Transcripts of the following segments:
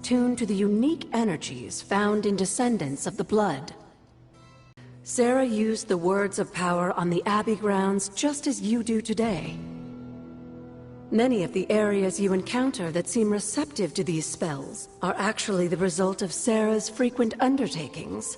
attuned to the unique energies found in descendants of the blood. Sarah used the words of power on the Abbey grounds just as you do today. Many of the areas you encounter that seem receptive to these spells are actually the result of Sarah's frequent undertakings.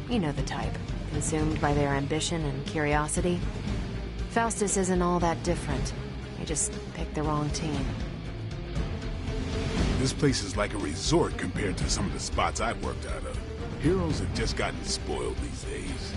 You know the type. Consumed by their ambition and curiosity. Faustus isn't all that different. He just picked the wrong team. This place is like a resort compared to some of the spots I've worked out of. Heroes have just gotten spoiled these days.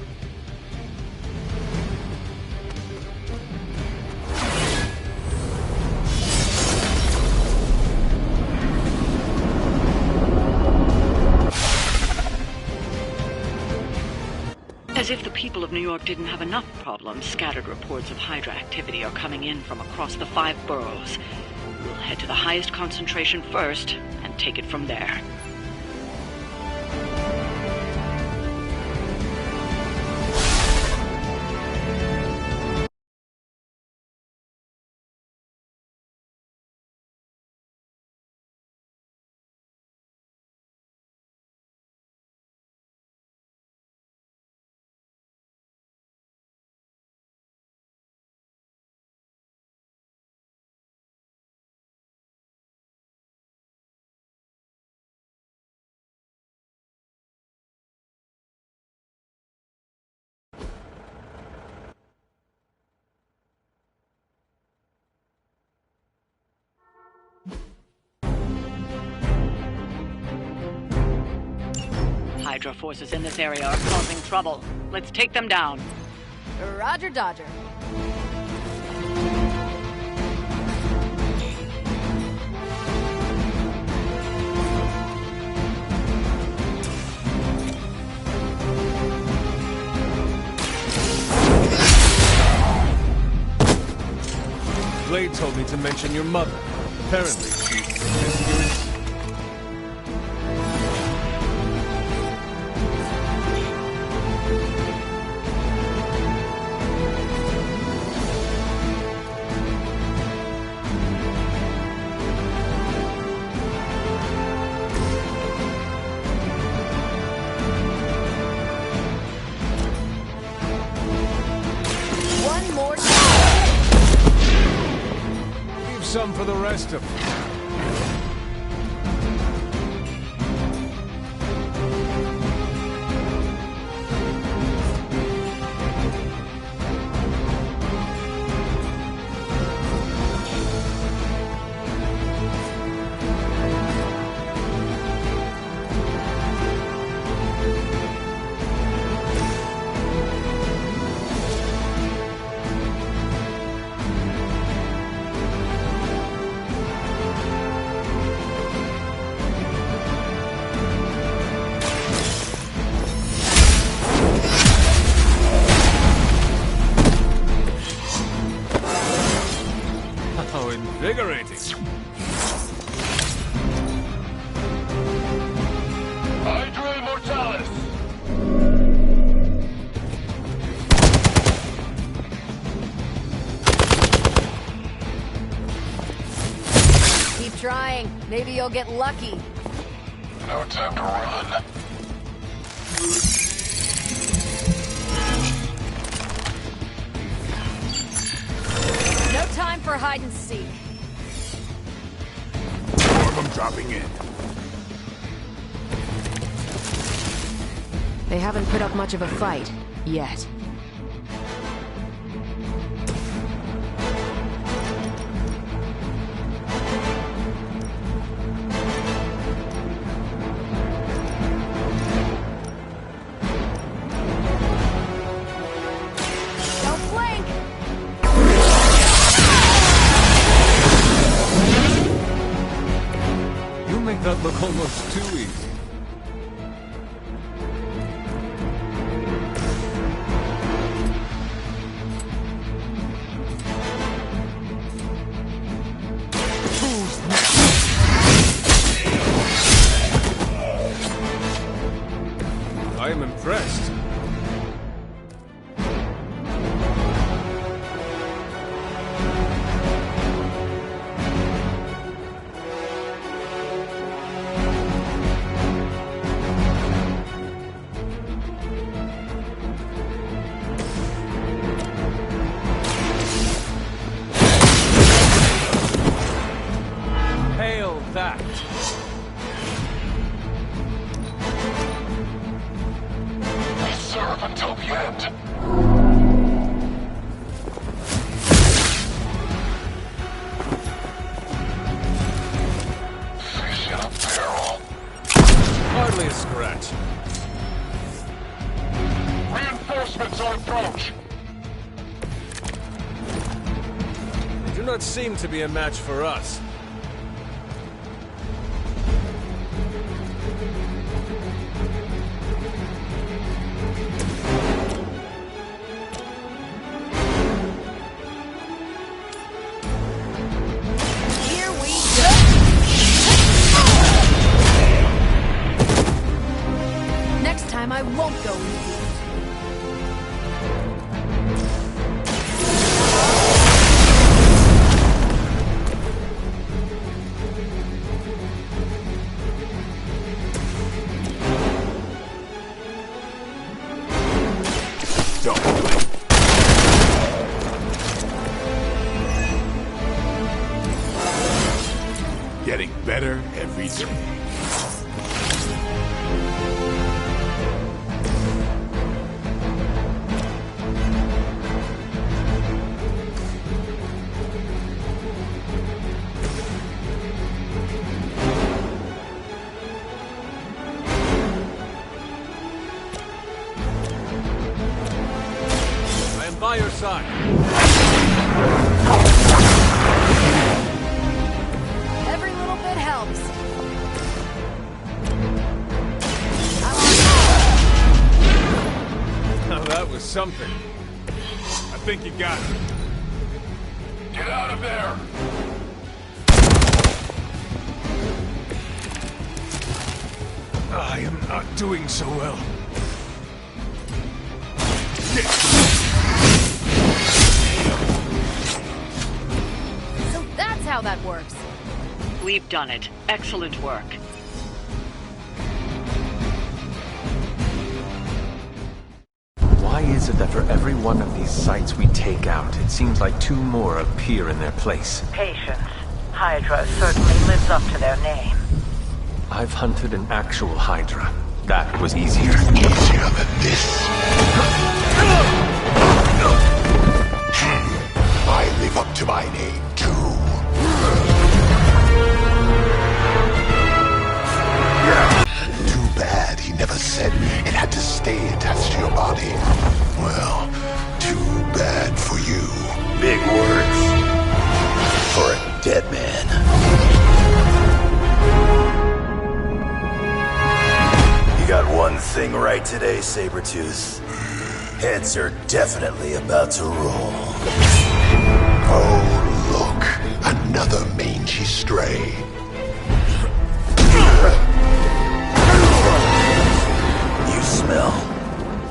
As if the people of New York didn't have enough problems, scattered reports of Hydra activity are coming in from across the 5 boroughs. We'll head to the highest concentration first, and take it from there. Hydra forces in this area are causing trouble. Let's take them down. Roger Dodger. Blade told me to mention your mother. Apparently, she's... Some for the rest of them. How invigorating. Hydra Immortalis! Keep trying. Maybe you'll get lucky. No time to run. No time for hide and seek. More of them dropping in. They haven't put up much of a fight, yet. Don't blink! You make that look almost too easy. I am impressed. Hail that! We serve until the end. Fish in a barrel. Hardly a scratch. Reinforcements on approach. They do not seem to be a match for us. Here we go! Next time I won't go easy. Don't blink. Getting better every day. I am by your side. Every little bit helps. Now that was something. I think you got it. Get out of there! I am not doing so well. So that's how that works. We've done it. Excellent work. Why is it that for every one of these sites we take out, it seems like two more appear in their place? Patience. Hydra certainly lives up to their name. I've hunted an actual Hydra. That was easier. Easier than this. I live up to my name, too. Too bad he never said it had to stay attached to your body. Well, too bad for you. Big words. For a dead man. You got one thing right today, Sabretooth. Heads are definitely about to roll. Oh, look. Another mangy stray. You smell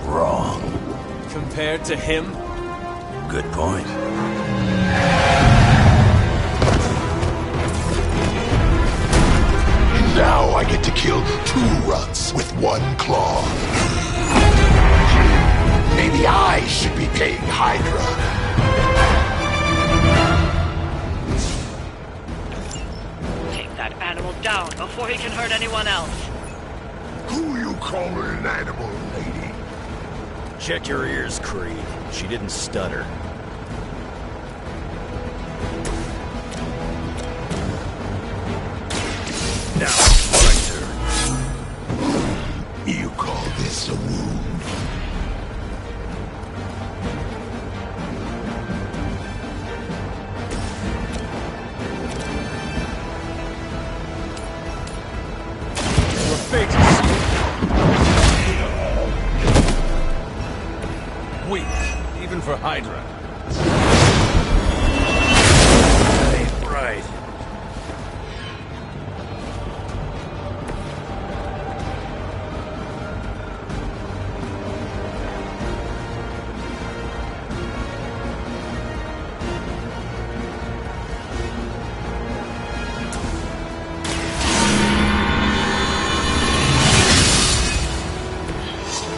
wrong. Compared to him? Good point. Now I get to kill 2 runts with 1 claw. Maybe I should be paying Hydra. Take that animal down before he can hurt anyone else. Who you calling an animal, lady? Check your ears, Creed. She didn't stutter. Now, my turn. You call this a wound? Your fate is weak, even for Hydra. That ain't right.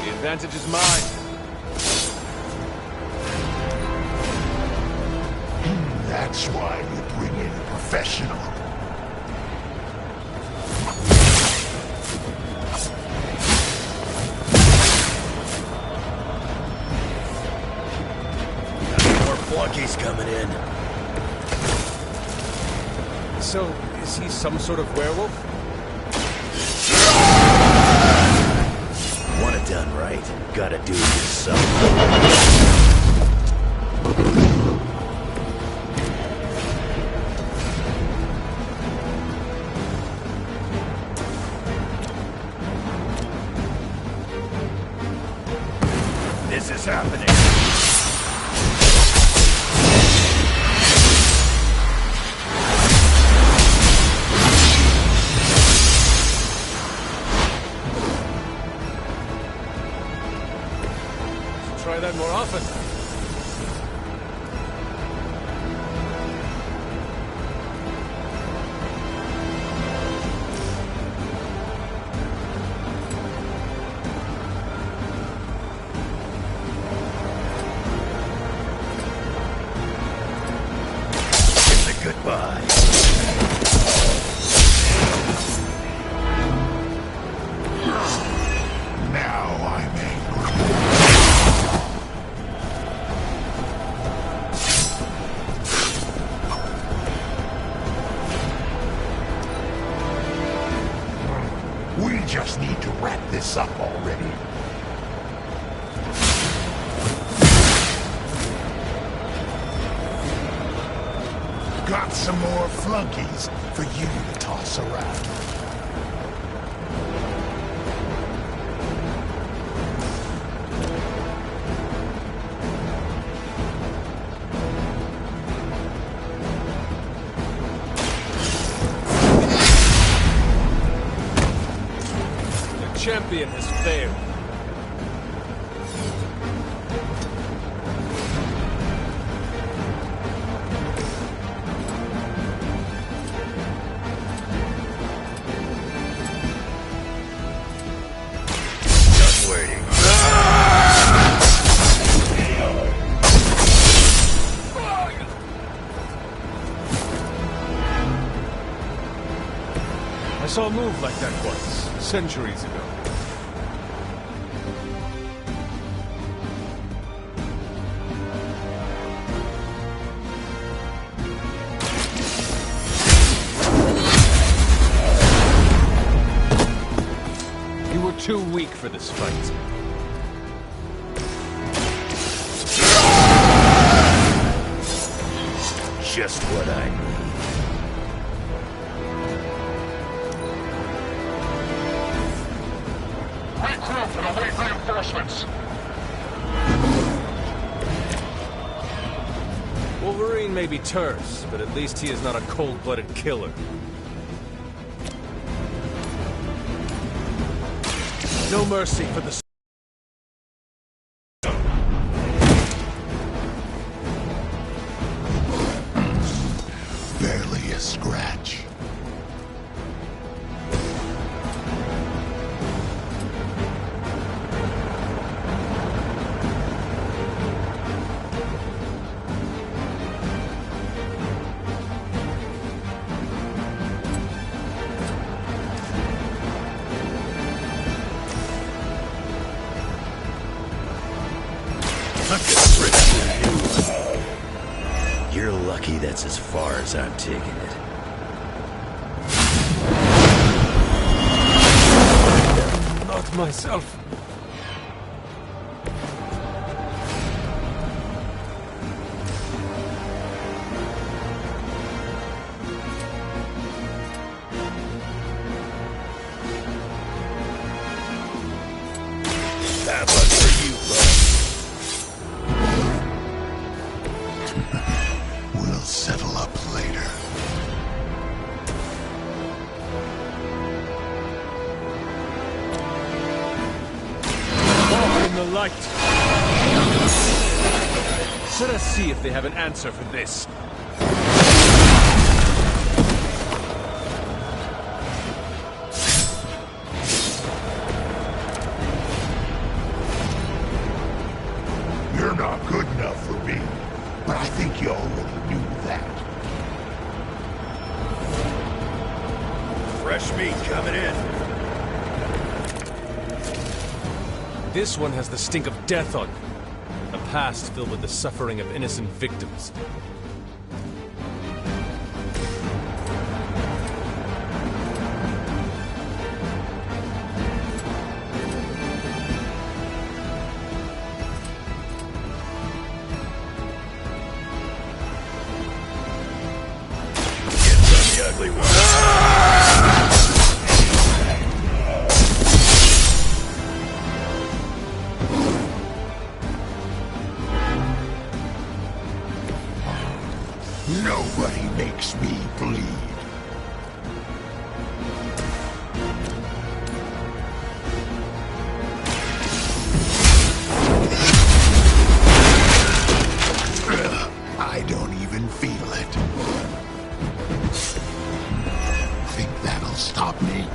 The advantage is mine. That's why you bring in a professional. More flunkies coming in. So, is he some sort of werewolf? Want it done right, gotta do it yourself. This is happening. Try that more often. It's a goodbye. Now I'm angry. We just need to wrap this up already. Got some more flunkies for you to toss around. The champion has failed. Just waiting. I saw a move like that once, centuries ago. You were too weak for this fight. Just what I need. Regroup and await reinforcements. Wolverine may be terse, but at least he is not a cold-blooded killer. No mercy for the... Barely a scratch. You're lucky that's as far as I'm taking it. Not myself. Bad luck for you, bud. We'll settle up later. Walk in the light. Let us see if they have an answer for this. You're not good enough for me, but I think you already knew that. Fresh meat coming in. This one has the stink of death on it. A past filled with the suffering of innocent victims. Get the ugly one. Nobody makes me bleed. I don't even feel it. Think that'll stop me?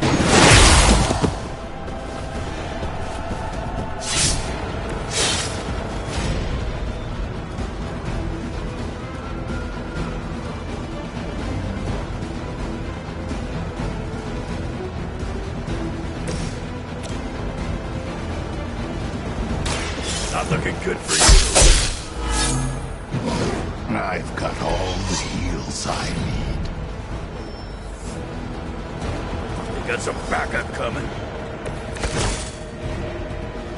Not looking good for you. I've got all the heals I need. You got some backup coming.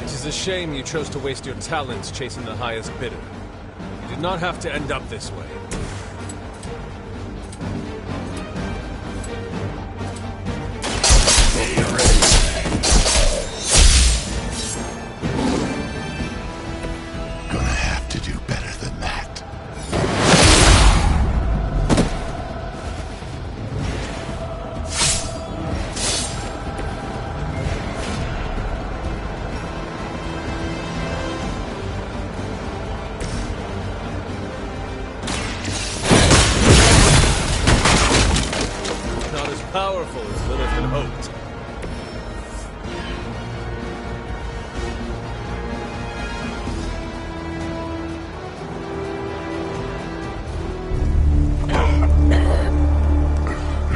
It is a shame you chose to waste your talents chasing the highest bidder. You did not have to end up this way. Gonna have to do better than that. Not as powerful as Lilith had hoped.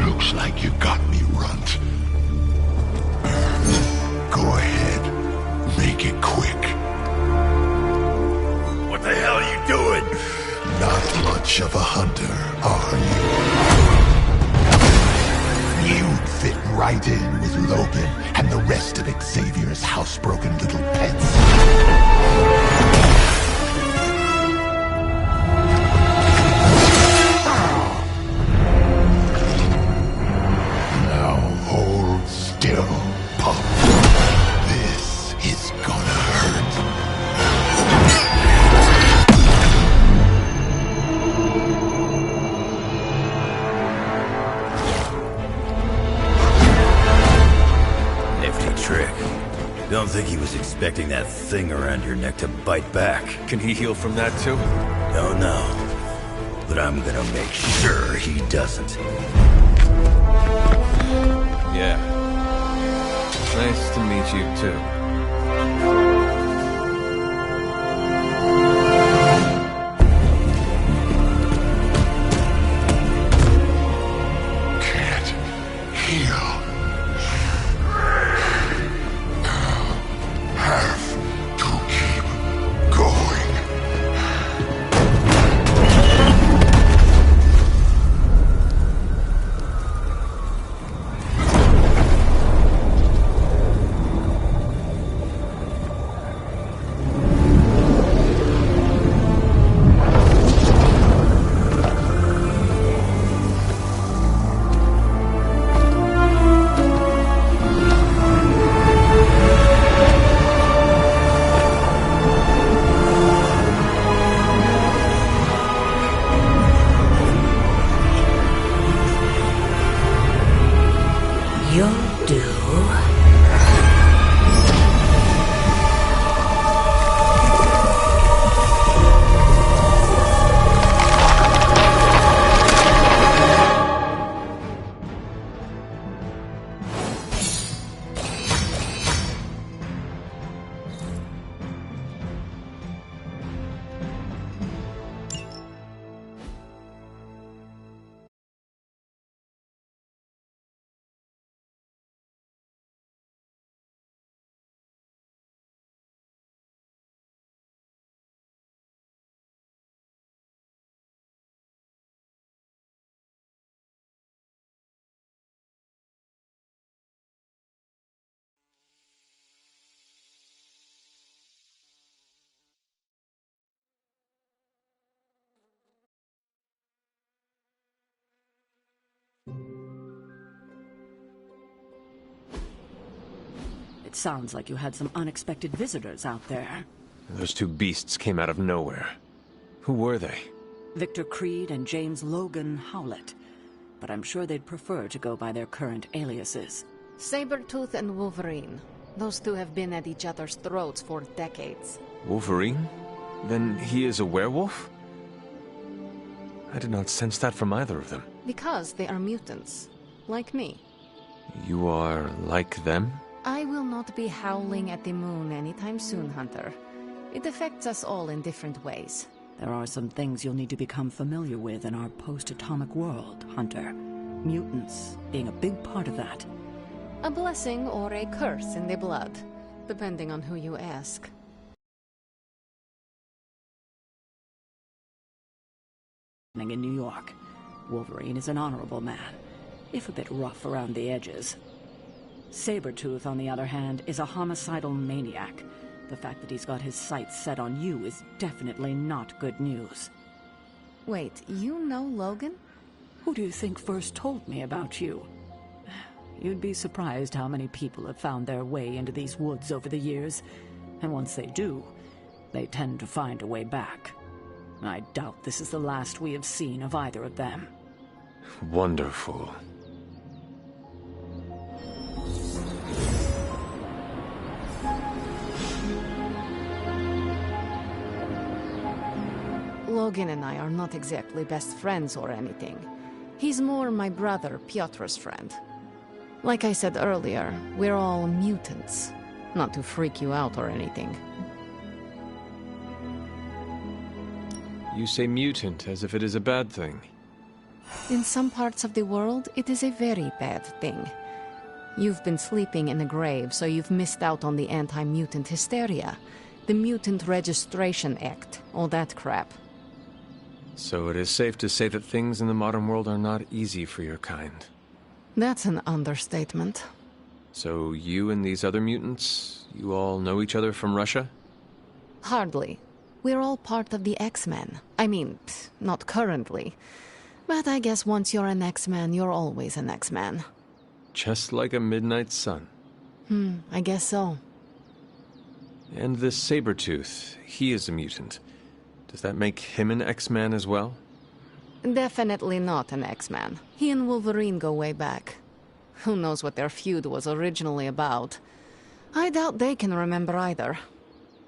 Looks like You got me, Runt. Go ahead. Make it quick. What the hell are you doing? Not much of a hunter, are you? You'd fit right in with Logan and the rest of Xavier's housebroken little pets. Now hold still, pup. This is gonna hurt. Nifty trick. Don't think he was expecting that thing around your neck to bite back. Can he heal from that too? Don't know. But I'm gonna make sure he doesn't. Yeah. Nice to meet you too. Can't heal. Have to keep going. You'll do. It sounds like you had some unexpected visitors out there. Those two beasts came out of nowhere. Who were they? Victor Creed and James Logan Howlett. But I'm sure they'd prefer to go by their current aliases. Sabretooth and Wolverine. Those two have been at each other's throats for decades. Wolverine? Then he is a werewolf? I did not sense that from either of them. Because they are mutants. Like me. You are like them? I will not be howling at the moon anytime soon, Hunter. It affects us all in different ways. There are some things you'll need to become familiar with in our post-atomic world, Hunter. Mutants being a big part of that. A blessing or a curse in the blood, depending on who you ask. In New York, Wolverine is an honorable man, if a bit rough around the edges. Sabretooth, on the other hand, is a homicidal maniac. The fact that he's got his sights set on you is definitely not good news. Wait, you know Logan? Who do you think first told me about you? You'd be surprised how many people have found their way into these woods over the years. And once they do, they tend to find a way back. I doubt this is the last we have seen of either of them. Wonderful. Logan and I are not exactly best friends or anything. He's more my brother Piotr's friend. Like I said earlier, we're all mutants. Not to freak you out or anything. You say mutant as if it is a bad thing. In some parts of the world, it is a very bad thing. You've been sleeping in a grave, so you've missed out on the anti-mutant hysteria. The Mutant Registration Act, all that crap. So it is safe to say that things in the modern world are not easy for your kind. That's an understatement. So you and these other mutants, you all know each other from Russia? Hardly. We're all part of the X-Men. I mean, not currently. But I guess once you're an X-Man, you're always an X-Man. Just like a midnight sun. I guess so. And this Sabretooth, he is a mutant. Does that make him an X-Man as well? Definitely not an X-Man. He and Wolverine go way back. Who knows what their feud was originally about? I doubt they can remember either.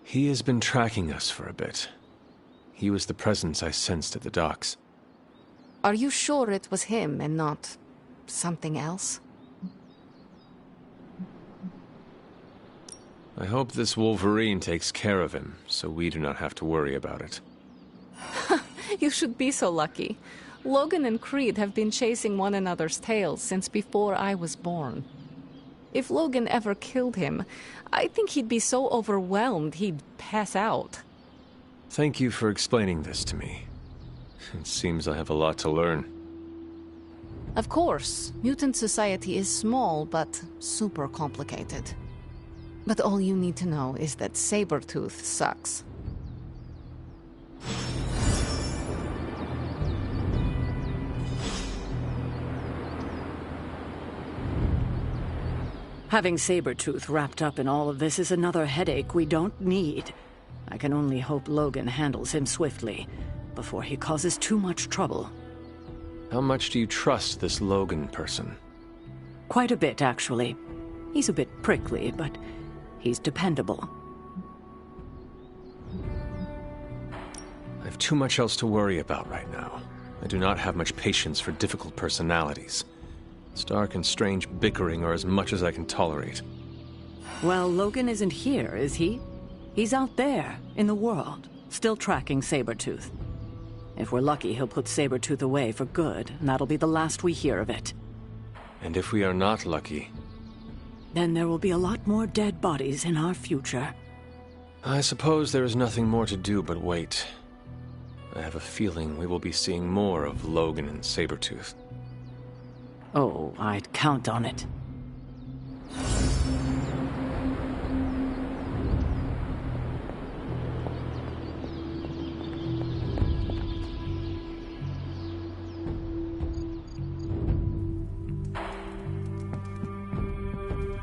He has been tracking us for a bit. He was the presence I sensed at the docks. Are you sure it was him and not something else? I hope this Wolverine takes care of him, so we do not have to worry about it. You should be so lucky. Logan and Creed have been chasing one another's tails since before I was born. If Logan ever killed him, I think he'd be so overwhelmed he'd pass out. Thank you for explaining this to me. It seems I have a lot to learn. Of course, mutant society is small, but super complicated. But all you need to know is that Sabretooth sucks. Having Sabretooth wrapped up in all of this is another headache we don't need. I can only hope Logan handles him swiftly, before he causes too much trouble. How much do you trust this Logan person? Quite a bit, actually. He's a bit prickly, but he's dependable. I have too much else to worry about right now. I do not have much patience for difficult personalities. Stark and Strange bickering are as much as I can tolerate. Well, Logan isn't here, is he? He's out there, in the world, still tracking Sabretooth. If we're lucky, he'll put Sabretooth away for good, and that'll be the last we hear of it. And if we are not lucky? Then there will be a lot more dead bodies in our future. I suppose there is nothing more to do but wait. I have a feeling we will be seeing more of Logan and Sabretooth. Oh, I'd count on it.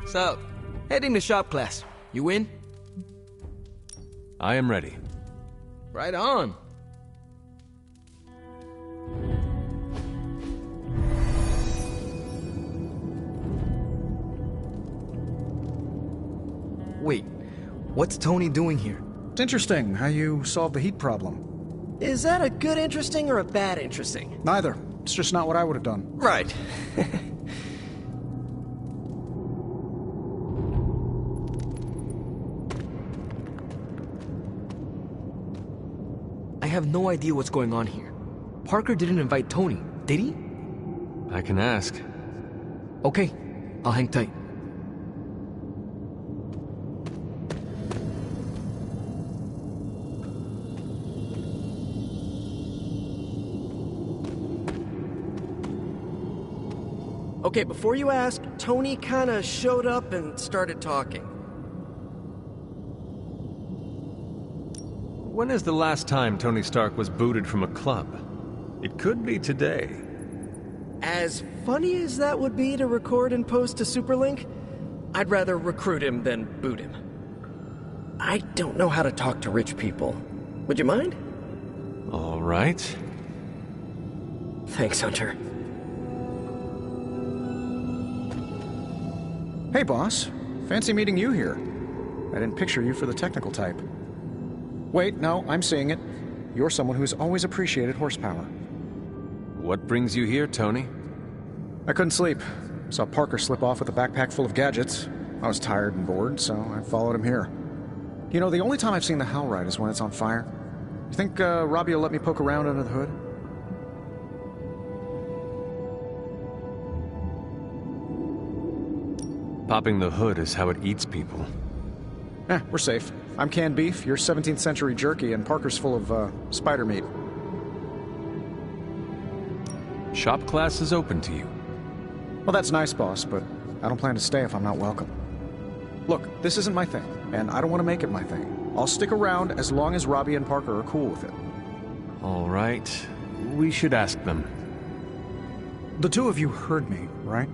So, heading to shop class. You in? I am ready. Right on. Wait, what's Tony doing here? It's interesting how you solved the heat problem. Is that a good interesting or a bad interesting? Neither. It's just not what I would have done. Right. I have no idea what's going on here. Parker didn't invite Tony, did he? I can ask. Okay, I'll hang tight. Okay, before you ask, Tony kinda showed up and started talking. When is the last time Tony Stark was booted from a club? It could be today. As funny as that would be to record and post to Superlink, I'd rather recruit him than boot him. I don't know how to talk to rich people. Would you mind? All right. Thanks, Hunter. Hey, boss. Fancy meeting you here. I didn't picture you for the technical type. Wait, no, I'm seeing it. You're someone who's always appreciated horsepower. What brings you here, Tony? I couldn't sleep. Saw Parker slip off with a backpack full of gadgets. I was tired and bored, so I followed him here. You know, the only time I've seen the Hellride is when it's on fire. You think Robbie will let me poke around under the hood? Popping the hood is how it eats people. We're safe. I'm canned beef, you're 17th century jerky, and Parker's full of, spider meat. Shop class is open to you. Well, that's nice, boss, but I don't plan to stay if I'm not welcome. Look, this isn't my thing, and I don't want to make it my thing. I'll stick around as long as Robbie and Parker are cool with it. All right. We should ask them. The two of you heard me, right?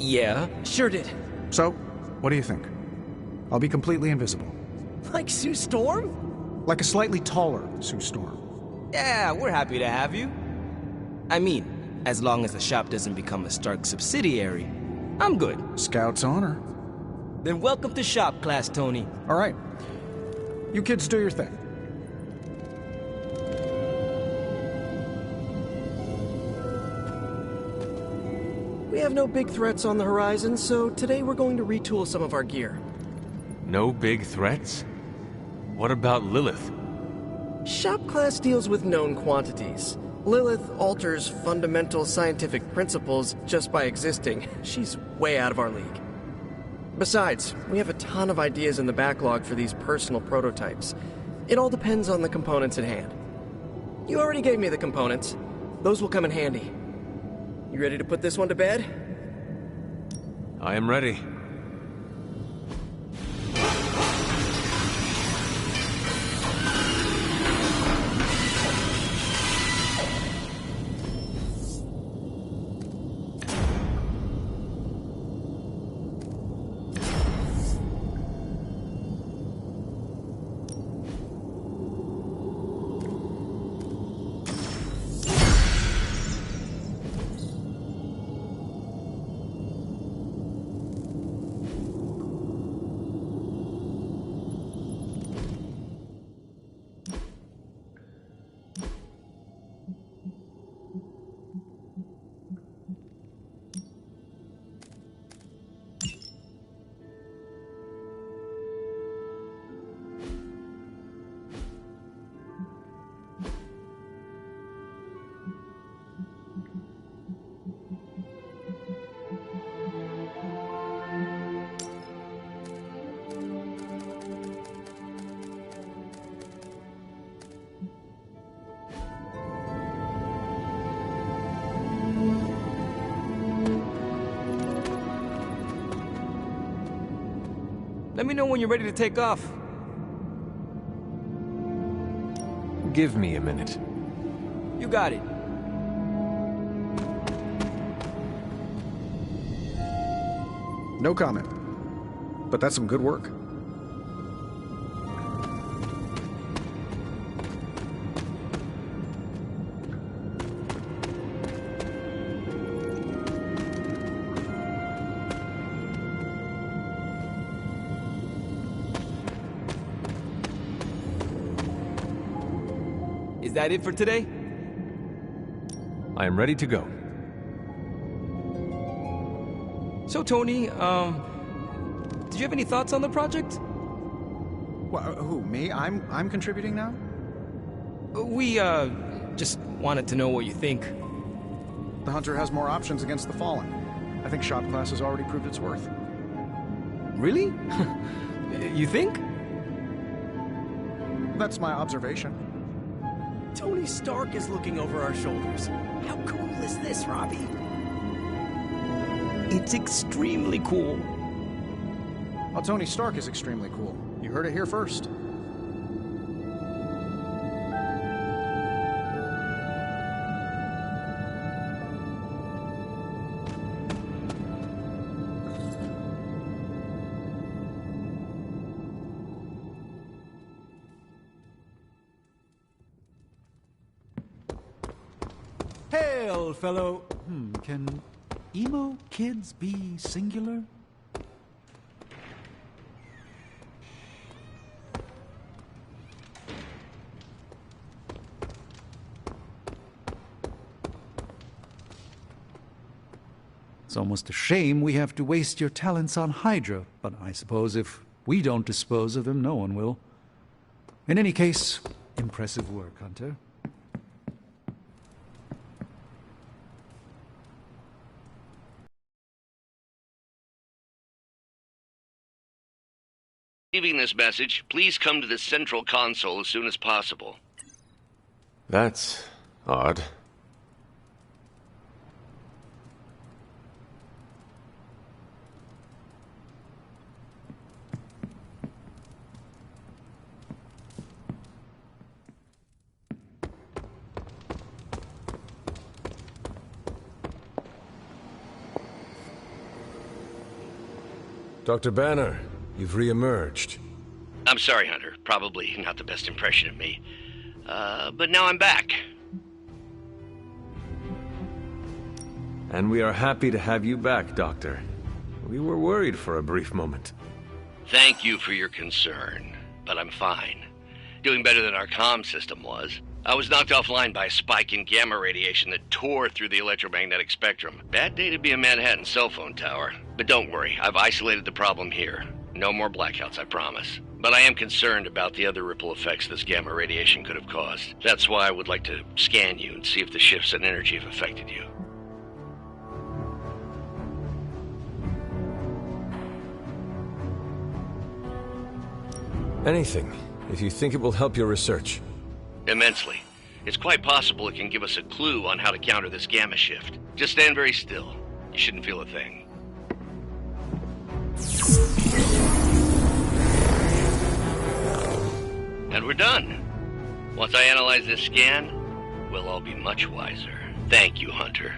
Yeah, sure did. So, what do you think? I'll be completely invisible. Like Sue Storm? Like a slightly taller Sue Storm. Yeah, we're happy to have you. I mean, as long as the shop doesn't become a Stark subsidiary, I'm good. Scout's honor. Then welcome to shop class, Tony. All right. You kids do your thing. We have no big threats on the horizon, so today we're going to retool some of our gear. No big threats? What about Lilith? Shop class deals with known quantities. Lilith alters fundamental scientific principles just by existing. She's way out of our league. Besides, we have a ton of ideas in the backlog for these personal prototypes. It all depends on the components at hand. You already gave me the components. Those will come in handy. You ready to put this one to bed? I am ready. Let me know when you're ready to take off. Give me a minute. You got it. No comment. But that's some good work. Is that it for today? I am ready to go. So, Tony, did you have any thoughts on the project? Who, me? I'm contributing now? We, just wanted to know what you think. The Hunter has more options against the Fallen. I think shop class has already proved its worth. Really? You think? That's my observation. Tony Stark is looking over our shoulders. How cool is this, Robbie? It's extremely cool. Well, Tony Stark is extremely cool. You heard it here first. Hail, fellow. Can emo kids be singular? It's almost a shame we have to waste your talents on Hydra, but I suppose if we don't dispose of them, no one will. In any case, impressive work, Hunter. Leaving this message, please come to the central console as soon as possible. That's odd. Dr. Banner, you've re-emerged. I'm sorry, Hunter. Probably not the best impression of me. But now I'm back. And we are happy to have you back, Doctor. We were worried for a brief moment. Thank you for your concern, but I'm fine. Doing better than our comm system was. I was knocked offline by a spike in gamma radiation that tore through the electromagnetic spectrum. Bad day to be a Manhattan cell phone tower. But don't worry, I've isolated the problem here. No more blackouts, I promise. But I am concerned about the other ripple effects this gamma radiation could have caused. That's why I would like to scan you and see if the shifts in energy have affected you. Anything, if you think it will help your research. Immensely. It's quite possible it can give us a clue on how to counter this gamma shift. Just stand very still. You shouldn't feel a thing. And we're done. Once I analyze this scan, we'll all be much wiser. Thank you, Hunter.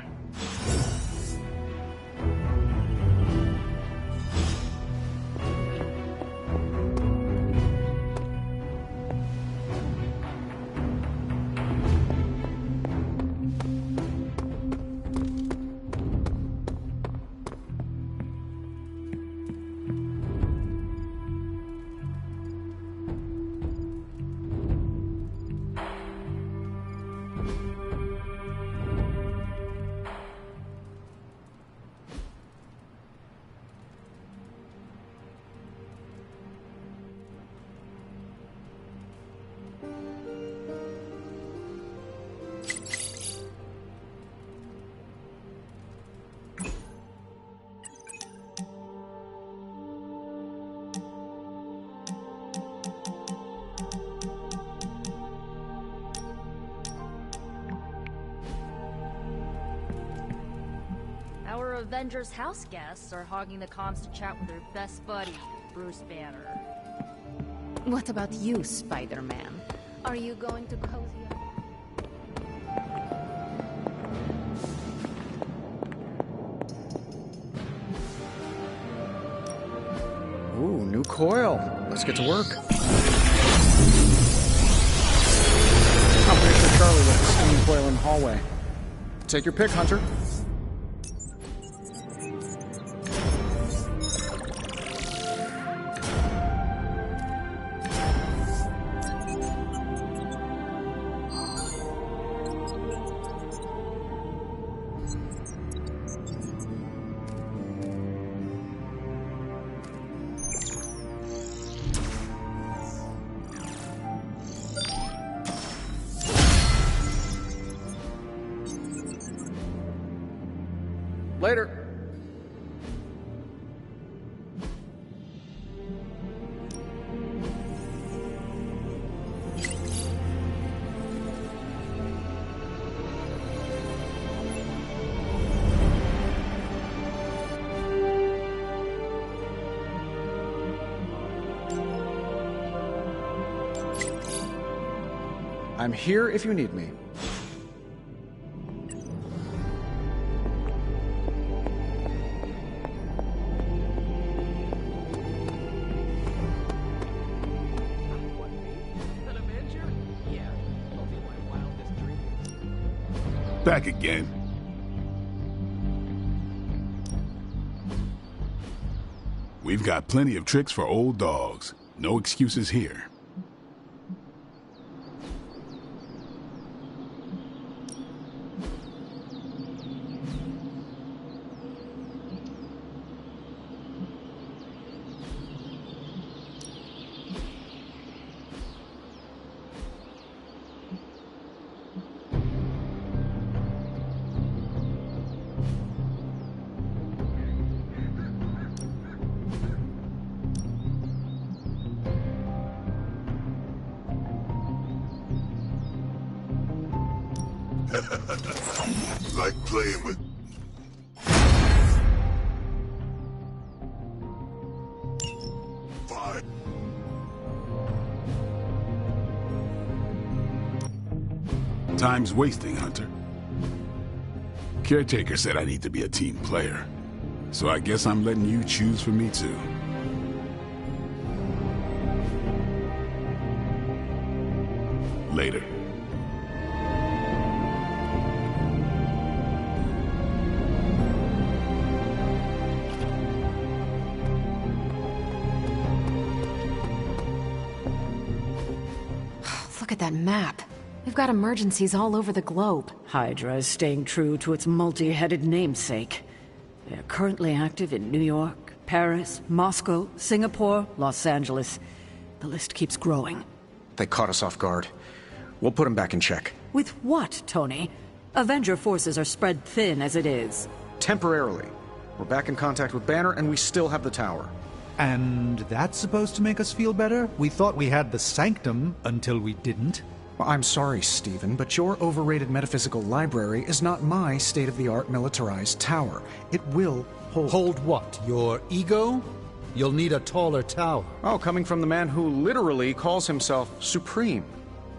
Avengers house guests are hogging the comms to chat with their best buddy, Bruce Banner. What about you, Spider-Man? Are you going to cozy up? Ooh, new coil. Let's get to work. I'm pretty sure Charlie left the steam coil in the hallway. Take your pick, Hunter. Later. I'm here if you need me. Back again. We've got plenty of tricks for old dogs. No excuses here. Like playing with... fire. Time's wasting, Hunter. Caretaker said I need to be a team player. So I guess I'm letting you choose for me too. Later. Look at that map. We've got emergencies all over the globe. Hydra is staying true to its multi-headed namesake. They are currently active in New York, Paris, Moscow, Singapore, Los Angeles. The list keeps growing. They caught us off guard. We'll put them back in check. With what, Tony? Avenger forces are spread thin as it is. Temporarily. We're back in contact with Banner, and we still have the tower. And that's supposed to make us feel better? We thought we had the Sanctum until we didn't. Well, I'm sorry, Stephen, but your overrated metaphysical library is not my state-of-the-art militarized tower. It will hold... Hold what? Your ego? You'll need a taller tower. Oh, coming from the man who literally calls himself Supreme.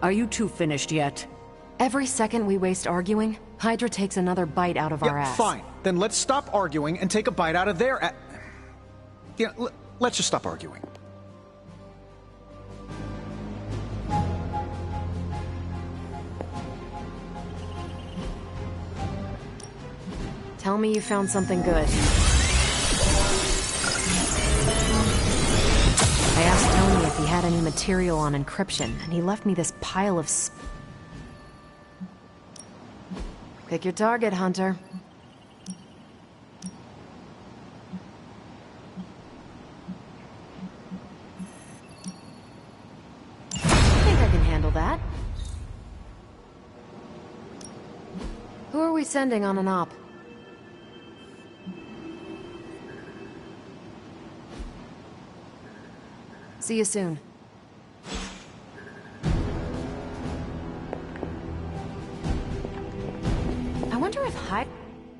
Are you two finished yet? Every second we waste arguing, Hydra takes another bite out of our ass. Fine. Then let's stop arguing and take a bite out of their ass. Yeah, let's just stop arguing. Tell me you found something good. I asked Tony if he had any material on encryption, and he left me this pile of Pick your target, Hunter. I think I can handle that. Who are we sending on an op? See you soon. I wonder if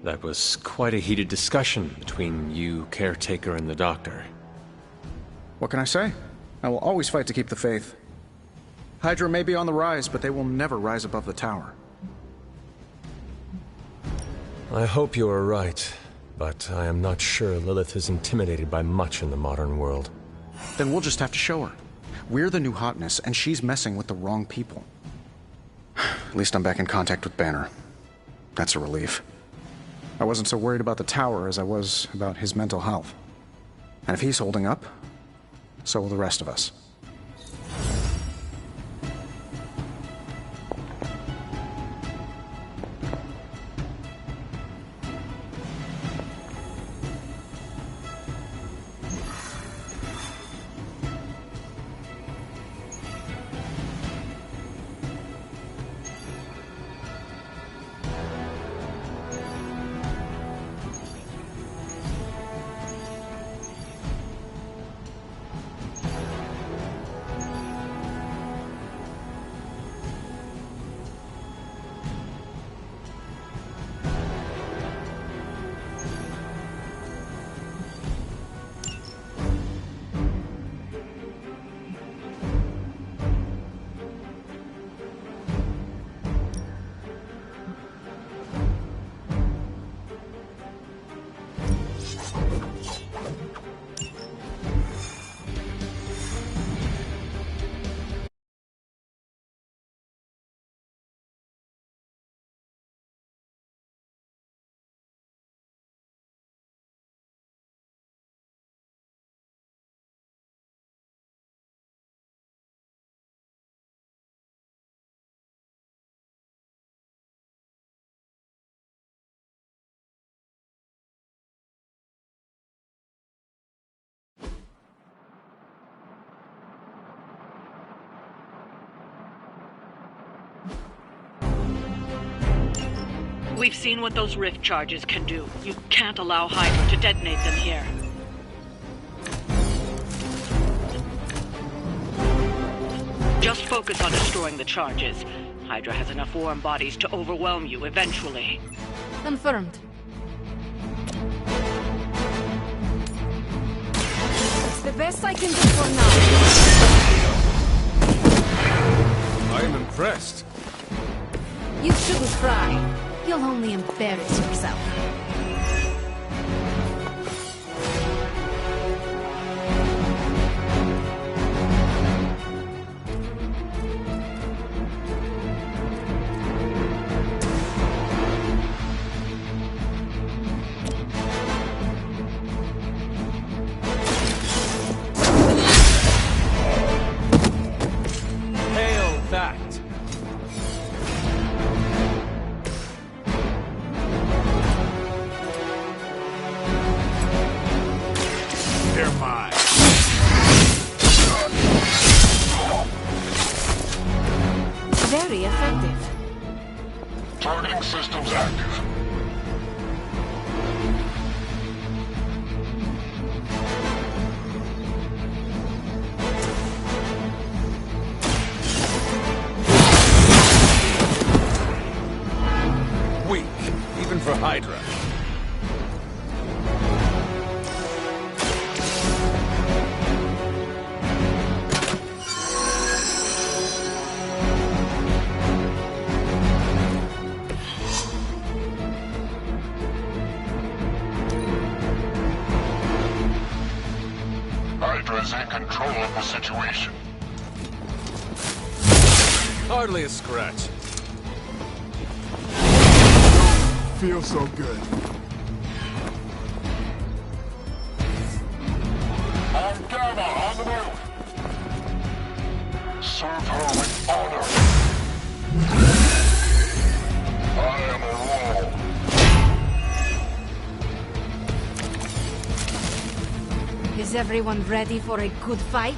That was quite a heated discussion between you, Caretaker, and the Doctor. What can I say? I will always fight to keep the faith. Hydra may be on the rise, but they will never rise above the tower. I hope you are right, but I am not sure Lilith is intimidated by much in the modern world. Then we'll just have to show her. We're the new hotness, and she's messing with the wrong people. At least I'm back in contact with Banner. That's a relief. I wasn't so worried about the tower as I was about his mental health. And if he's holding up, so will the rest of us. We've seen what those rift charges can do. You can't allow Hydra to detonate them here. Just focus on destroying the charges. Hydra has enough foreign bodies to overwhelm you eventually. Confirmed. It's the best I can do for now. I am impressed. You shouldn't cry. You'll only embarrass yourself. Hail that! They're mine. Very effective. Targeting systems active. Weak, even for Hydra. Hydra is in control of the situation. Hardly a scratch. Feels so good. On Gamma, on the move. Serve her with honor. I am a wall. Is everyone ready for a good fight?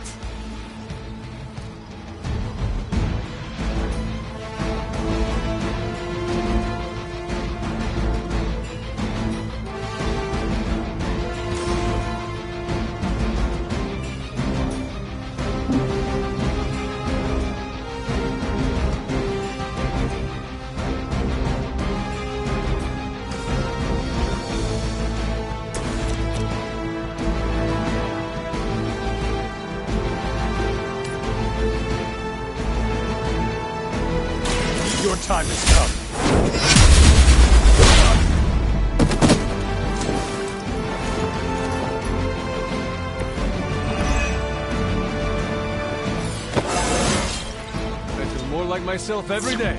Your time has come. I feel more like myself every day.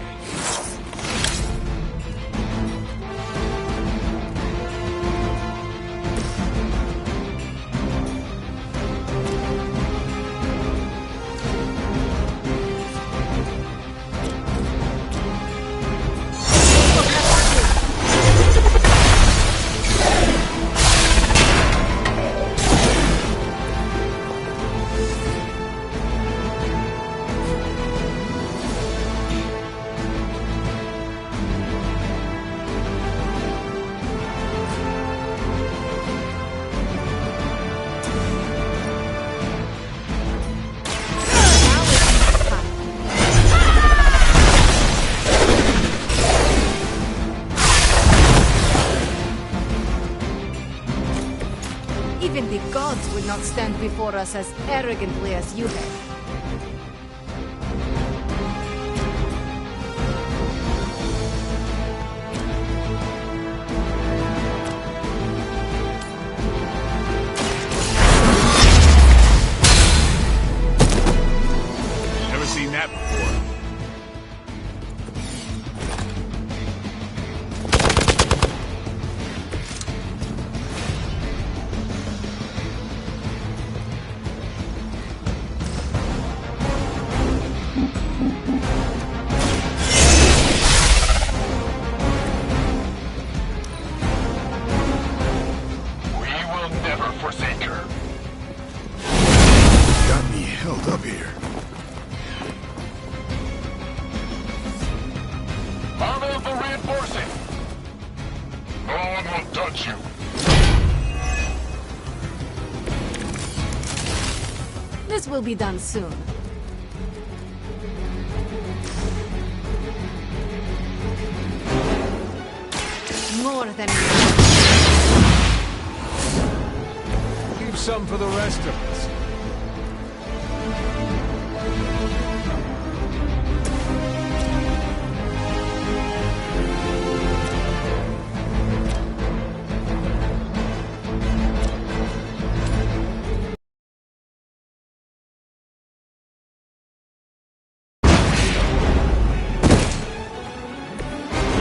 Even the gods would not stand before us as arrogantly as you have. Never seen that before. forsake her. Got me held up here. Armor for reinforcing. No one will touch you. This will be done soon. more than Leave some for the rest of us.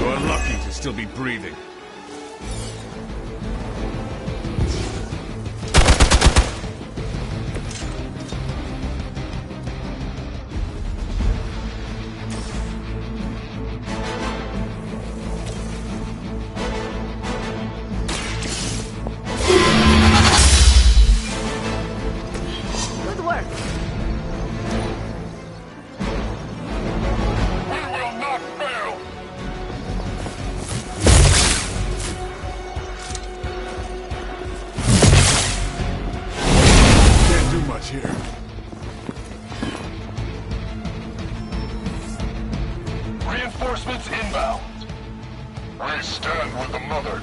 You're lucky to still be breathing. good work. Can't do much here. Reinforcements inbound. We stand with the mother.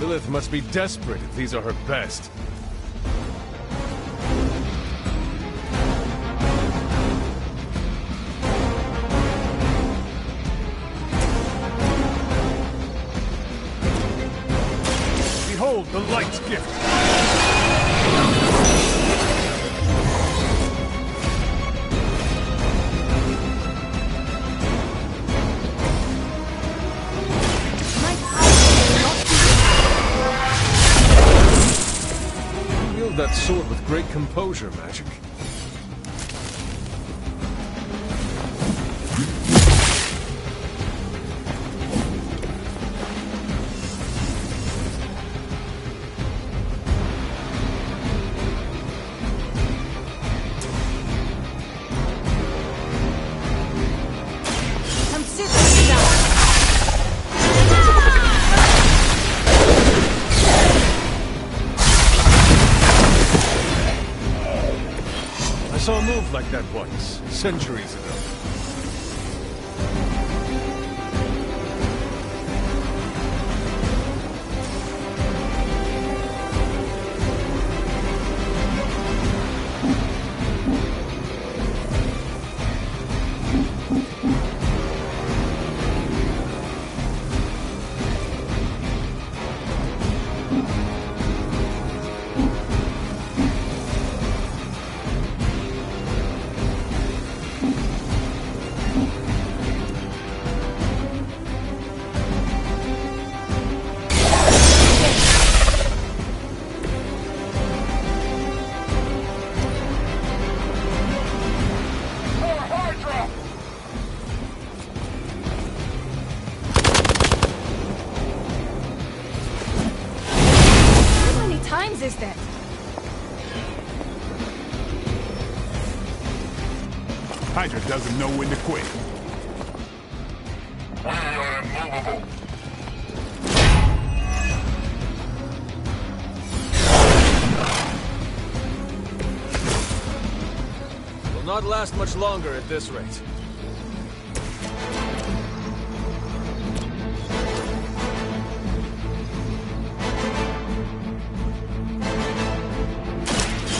Lilith must be desperate if these are her best. Behold the light's gift! Wield that sword with great composure, Magic. Consider yourself. I saw a move like that once, centuries ago. How many times is that? Hydra doesn't know when to quit. We are immovable. Will not last much longer at this rate.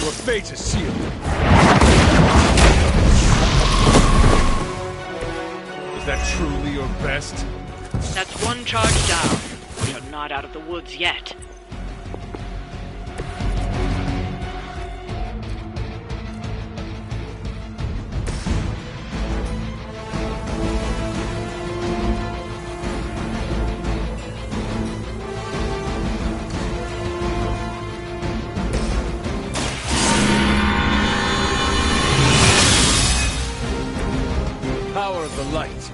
Your fate is sealed. Is that truly your best? That's one charge down. We are not out of the woods yet. Power of the light.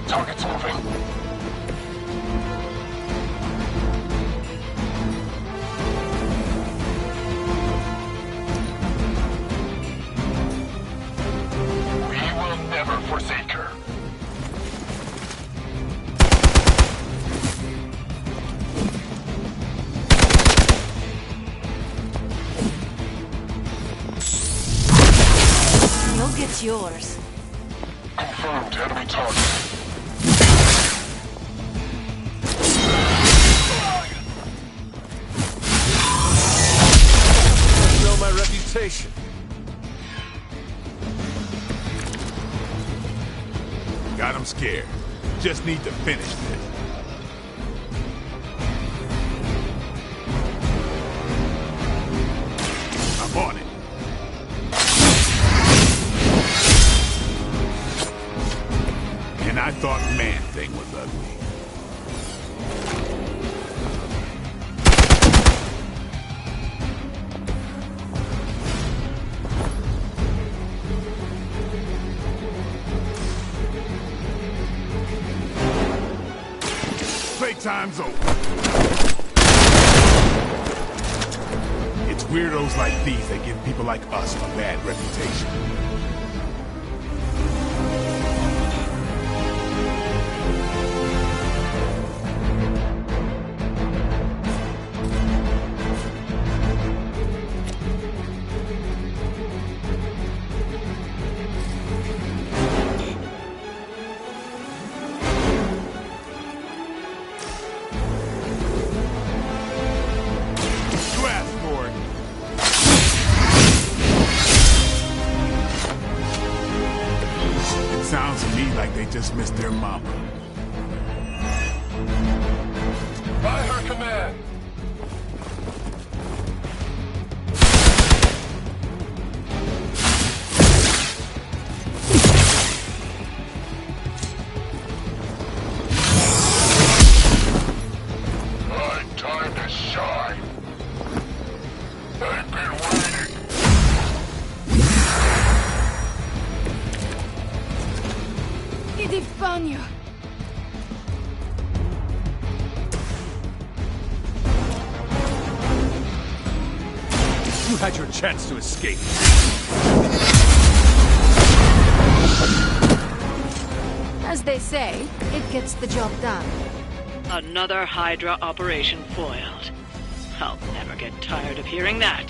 Target's moving. is yours. Confirmed enemy target. You know my reputation. Got him scared. Just need to finish this. I'm on it. And I thought Man-Thing was ugly. Playtime's over. It's weirdos like these that give people like us a bad reputation. Sounds to me like they just missed their mama. By her command. My time to shine. I've been waiting. Idę w baniu. You had your chance to escape. As they say, it gets the job done. Another Hydra operation foiled. I'll never get tired of hearing that.